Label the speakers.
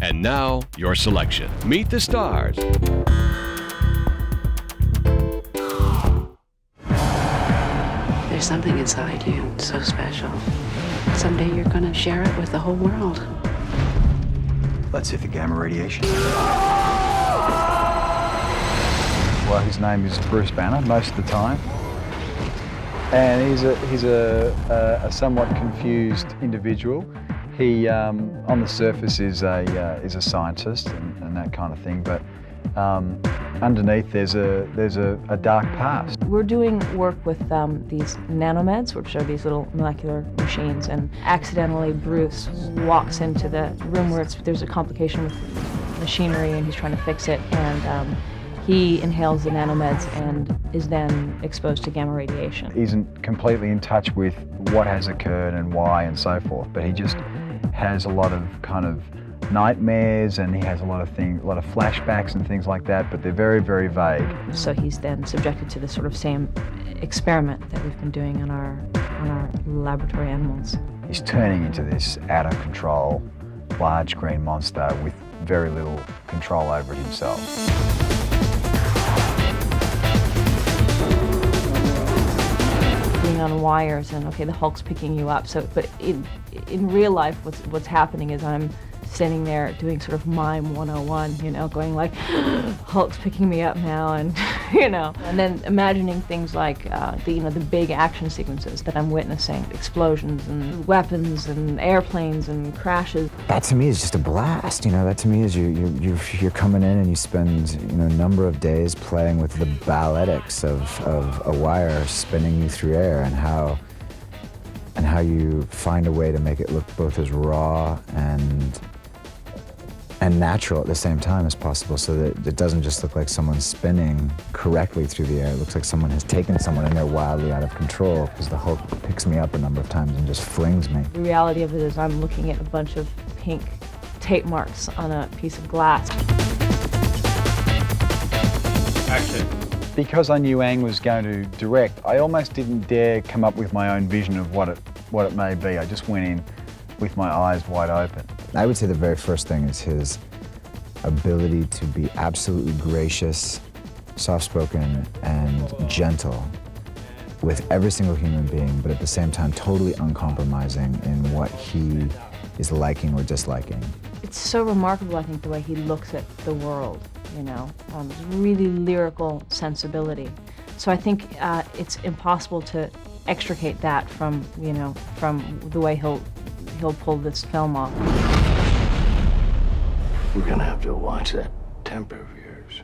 Speaker 1: And now, your selection. Meet the stars.
Speaker 2: There's something inside you so special. Someday you're gonna share it with the whole world.
Speaker 3: Let's hit the gamma radiation.
Speaker 4: Well, his name is Bruce Bana most of the time. And he's a somewhat confused individual. He, on the surface, is a scientist and that kind of thing, but underneath there's a dark past.
Speaker 5: We're doing work with these nanomeds, which are these little molecular machines, and accidentally Bruce walks into the room where there's a complication with machinery and he's trying to fix it, and he inhales the nanomeds and is then exposed to gamma radiation.
Speaker 4: He isn't completely in touch with what has occurred and why and so forth, but he just has a lot of kind of nightmares, and he has a lot of flashbacks and things like that, but they're very, very vague.
Speaker 5: So he's then subjected to the sort of same experiment that we've been doing on our laboratory animals.
Speaker 4: He's turning into this out of control, large green monster with very little control over it himself.
Speaker 5: On wires, and okay, the Hulk's picking you up. So, but in real life, what's happening is I'm standing there doing sort of mime 101, you know, going like, Hulk's picking me up now, and you know, and then imagining things like the big action sequences that I'm witnessing, explosions and weapons and airplanes and crashes.
Speaker 6: That to me is just a blast, you know. That to me is you're coming in and you spend, you know, a number of days playing with the balletics of a wire spinning you through air, and how you find a way to make it look both as raw and natural at the same time as possible, so that it doesn't just look like someone's spinning correctly through the air. It looks like someone has taken someone and they're wildly out of control, because the Hulk picks me up a number of times and just flings me.
Speaker 5: The reality of it is I'm looking at a bunch of pink tape marks on a piece of glass.
Speaker 1: Action.
Speaker 4: Because I knew Ang was going to direct, I almost didn't dare come up with my own vision of what it may be. I just went in with my eyes wide open.
Speaker 6: I would say the very first thing is his ability to be absolutely gracious, soft-spoken, and gentle with every single human being, but at the same time totally uncompromising in what he is liking or disliking.
Speaker 5: It's so remarkable, I think, the way he looks at the world, you know, really lyrical sensibility. So I think it's impossible to extricate that from, you know, from the way he'll pull this film off.
Speaker 3: We're gonna have to watch that temper of yours.